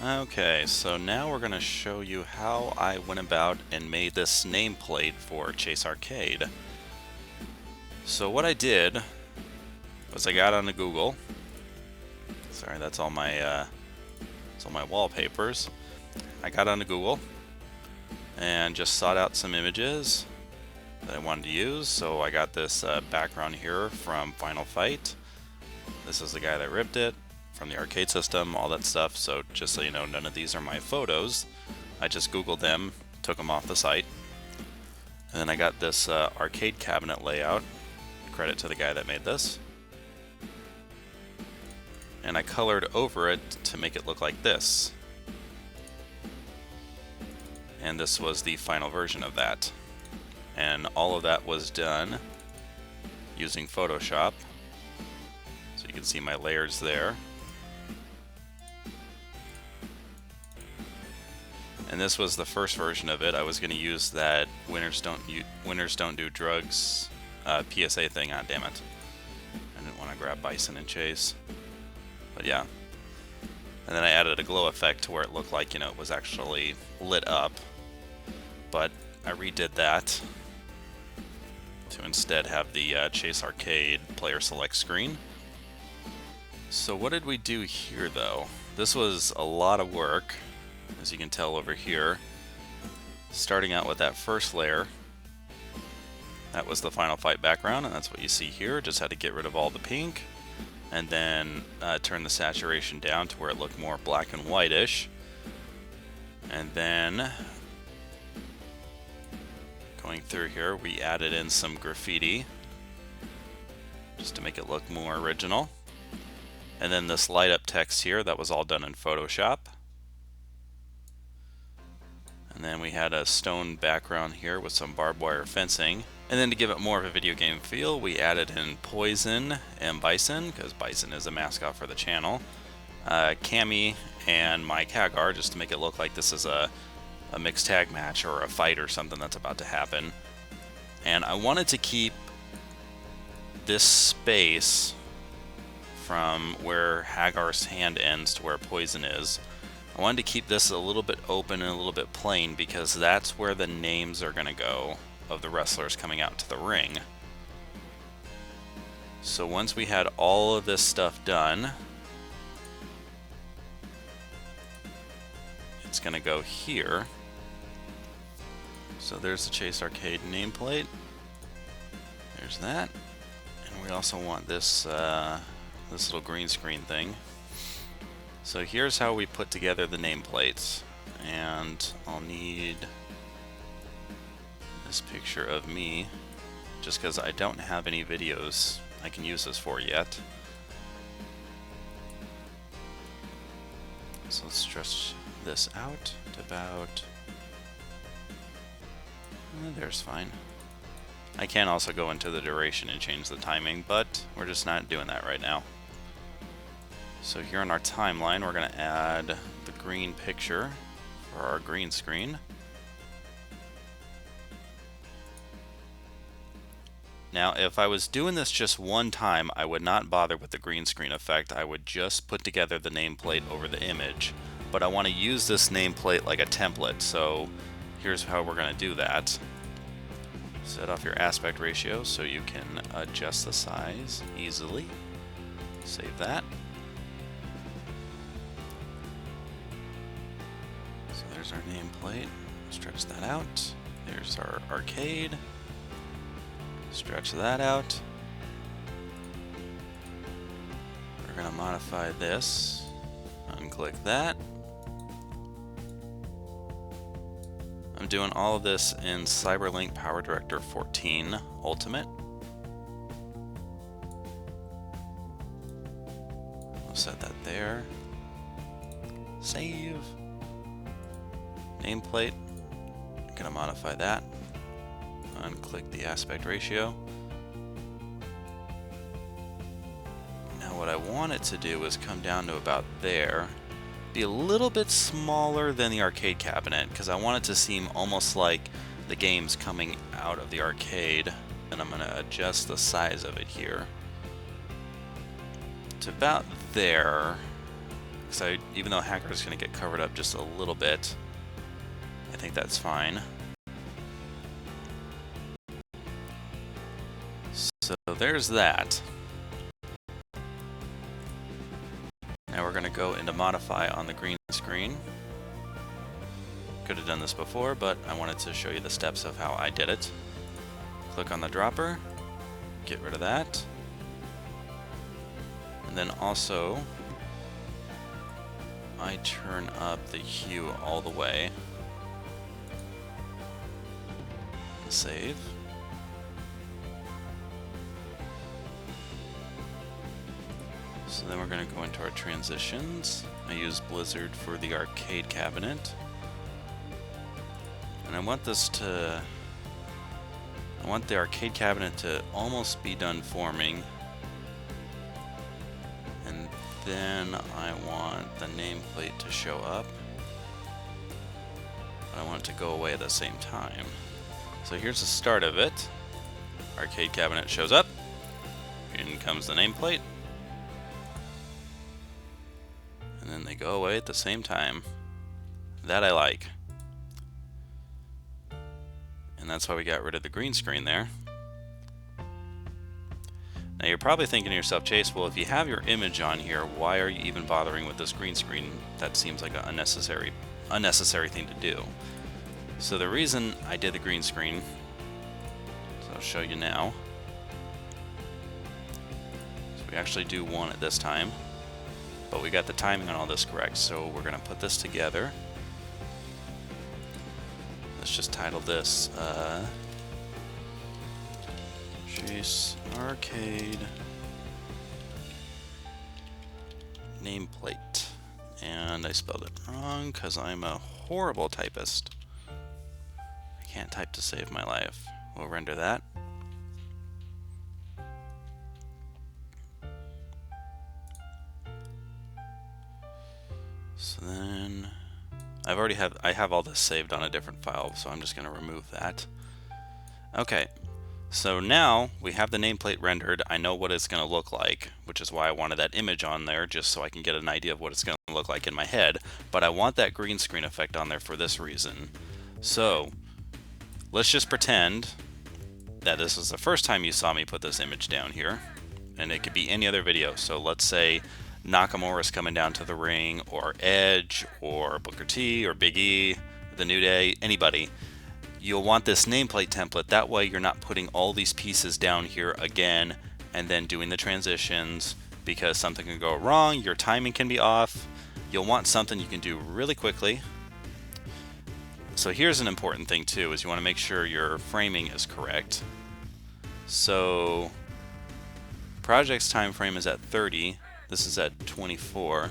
Okay, so now we're going to show you how I went about and made this nameplate for Chase Arcade. So what I did was I got onto Google. Sorry, that's all my wallpapers. I got onto Google and just sought out some images that I wanted to use. So I got this background here from Final Fight. This is the guy that ripped it from the arcade system, all that stuff. So just so you know, none of these are my photos. I just Googled them, took them off the site. And then I got this arcade cabinet layout. Credit to the guy that made this. And I colored over it to make it look like this. And this was the final version of that. And all of that was done using Photoshop. So you can see my layers there. And this was the first version of it. I was going to use that winners don't do drugs PSA thing. Ah, damn it! I didn't want to grab Bison and Chase, but yeah. And then I added a glow effect to where it looked like, you know, it was actually lit up. But I redid that to instead have the Chase Arcade player select screen. So what did we do here, though? This was a lot of work, as you can tell over here. Starting out with that first layer. That was the Final Fight background, and that's what you see here. Just had to get rid of all the pink, and then turn the saturation down to where it looked more black and whitish. And then, going through here, we added in some graffiti, just to make it look more original. And then this light up text here, that was all done in Photoshop. And then we had a stone background here with some barbed wire fencing. And then to give it more of a video game feel, we added in Poison and Bison, because Bison is a mascot for the channel. Cammy and Mike Hagar, just to make it look like this is a mixed tag match or a fight or something that's about to happen. And I wanted to keep this space from where Hagar's hand ends to where Poison is. I wanted to keep this a little bit open and a little bit plain because that's where the names are going to go of the wrestlers coming out to the ring. So once we had all of this stuff done, it's going to go here. So there's the Chase Arcade nameplate. There's that. And we also want this this little green screen thing. So here's how we put together the nameplates, and I'll need this picture of me just because I don't have any videos I can use this for yet. So let's stretch this out to about there's fine. I can also go into the duration and change the timing, but we're just not doing that right now. So here on our timeline, we're going to add the green picture for our green screen. Now, if I was doing this just one time, I would not bother with the green screen effect. I would just put together the nameplate over the image. But I want to use this nameplate like a template, so here's how we're going to do that. Set off your aspect ratio so you can adjust the size easily. Save that. There's our nameplate. Stretch that out. There's our arcade. Stretch that out. We're going to modify this. Unclick that. I'm doing all of this in Cyberlink Powerdirector 14 Ultimate. We'll set that there. Save. Nameplate, I'm going to modify that. Unclick the aspect ratio. Now what I want it to do is come down to about there. Be a little bit smaller than the arcade cabinet because I want it to seem almost like the game's coming out of the arcade. And I'm going to adjust the size of it here to about there. because even though Hacker is going to get covered up just a little bit, I think that's fine. So there's that. Now we're going to go into Modify on the green screen. Could have done this before, but I wanted to show you the steps of how I did it. Click on the dropper, get rid of that. And then also, I turn up the hue all the way. Save. So then we're going to go into our transitions. I use Blizzard for the arcade cabinet. And I want the arcade cabinet to almost be done forming. And then I want the nameplate to show up. But I want it to go away at the same time. So here's the start of it. Arcade cabinet shows up. In comes the nameplate. And then they go away at the same time. That I like. And that's why we got rid of the green screen there. Now you're probably thinking to yourself, Chase, well, if you have your image on here, why are you even bothering with this green screen? That seems like an unnecessary thing to do. So the reason I did the green screen, so I'll show you now. So we actually do want it this time, but we got the timing on all this correct, so we're going to put this together. Let's just title this Chase Arcade Nameplate. And I spelled it wrong because I'm a horrible typist. I can't type to save my life. We'll render that. So then I have all this saved on a different file, so I'm just going to remove that. Okay, so now we have the nameplate rendered. I know what it's going to look like, which is why I wanted that image on there, just so I can get an idea of what it's going to look like in my head. But I want that green screen effect on there for this reason. So let's just pretend that this is the first time you saw me put this image down here, and it could be any other video. So let's say Nakamura's coming down to the ring, or Edge, or Booker T, or Big E, The New Day, anybody. You'll want this nameplate template. That way you're not putting all these pieces down here again and then doing the transitions, because something can go wrong, your timing can be off. You'll want something you can do really quickly. So here's an important thing too, is you want to make sure your framing is correct. So project's time frame is at 30. This is at 24.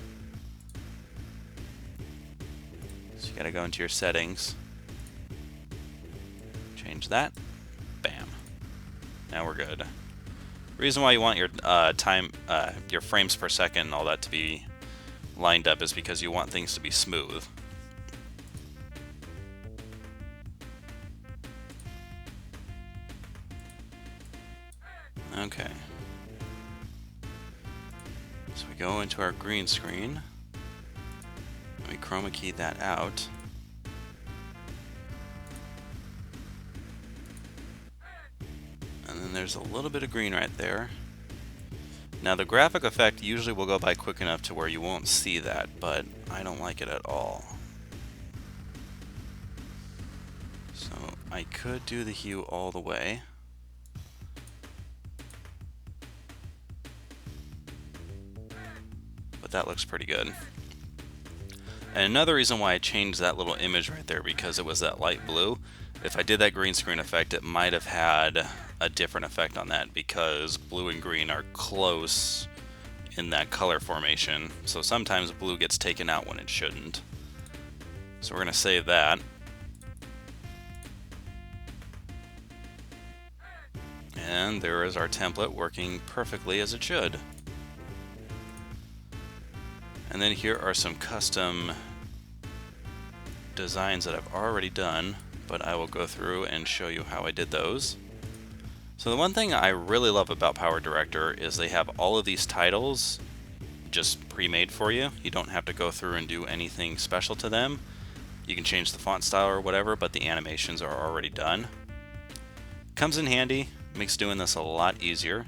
So you gotta go into your settings, change that, bam. Now we're good. Reason why you want your your frames per second and all that to be lined up is because you want things to be smooth. Okay. So we go into our green screen, and we chroma key that out. And then there's a little bit of green right there. Now the graphic effect usually will go by quick enough to where you won't see that, but I don't like it at all. So I could do the hue all the way. That looks pretty good. And another reason why I changed that little image right there, because it was that light blue. If I did that green screen effect, it might have had a different effect on that, because blue and green are close in that color formation. So sometimes blue gets taken out when it shouldn't. So we're going to save that. And there is our template working perfectly as it should. And then here are some custom designs that I've already done, but I will go through and show you how I did those. So the one thing I really love about PowerDirector is they have all of these titles just pre-made for you. You don't have to go through and do anything special to them. You can change the font style or whatever, but the animations are already done. Comes in handy, makes doing this a lot easier.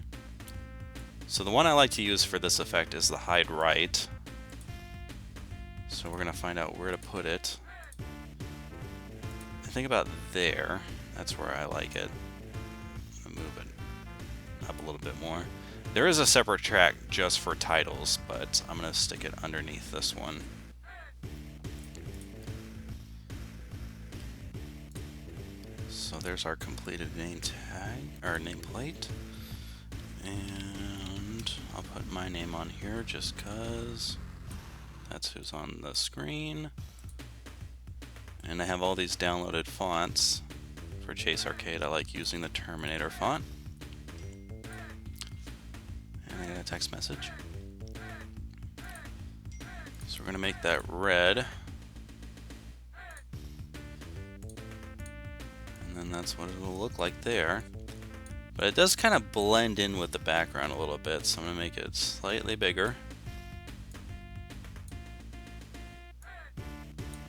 So the one I like to use for this effect is the hide right. So we're going to find out where to put it. I think about there. That's where I like it. I'm going to move it up a little bit more. There is a separate track just for titles, but I'm going to stick it underneath this one. So there's our completed name tag, or nameplate. And I'll put my name on here just because that's who's on the screen. And I have all these downloaded fonts. For Chase Arcade, I like using the Terminator font. And I got a text message. So we're going to make that red. And then that's what it'll look like there. But it does kind of blend in with the background a little bit, so I'm going to make it slightly bigger.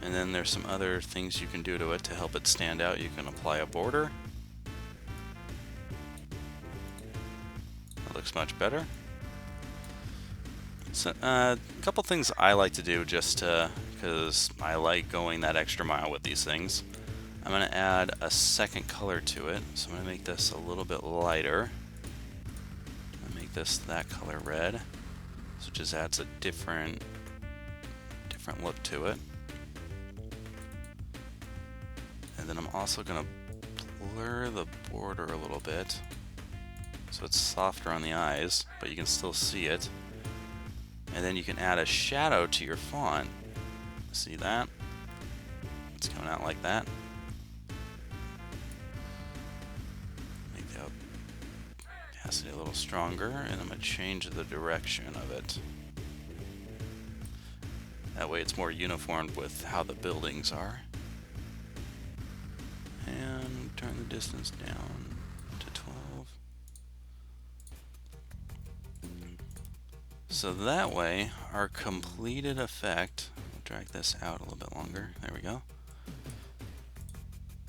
And then there's some other things you can do to it to help it stand out. You can apply a border. That looks much better. So, a couple things I like to do just because I like going that extra mile with these things. I'm going to add a second color to it. So I'm going to make this a little bit lighter. I'm going to make this that color red. So it just adds a different look to it. And then I'm also going to blur the border a little bit so it's softer on the eyes, but you can still see it. And then you can add a shadow to your font. See that? It's coming out like that. Make the opacity a little stronger, and I'm going to change the direction of it. That way it's more uniform with how the buildings are. And turn the distance down to 12. So that way, our completed effect, we'll drag this out a little bit longer, there we go.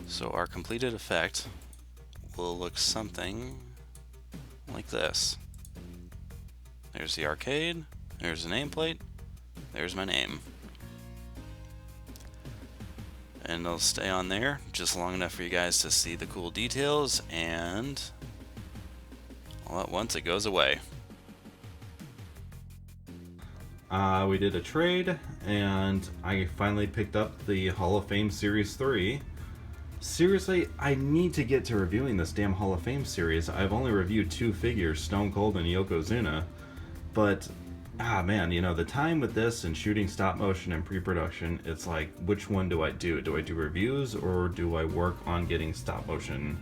So our completed effect will look something like this. There's the arcade, there's the nameplate, there's my name. And it'll stay on there just long enough for you guys to see the cool details, and all at once it goes away. We did a trade, and I finally picked up the Hall of Fame Series 3. Seriously, I need to get to reviewing this damn Hall of Fame series. I've only reviewed 2 figures, Stone Cold and Yokozuna, but man, you know, the time with this and shooting stop motion and pre-production, it's like, which one do I do? Do I do reviews, or do I work on getting stop motion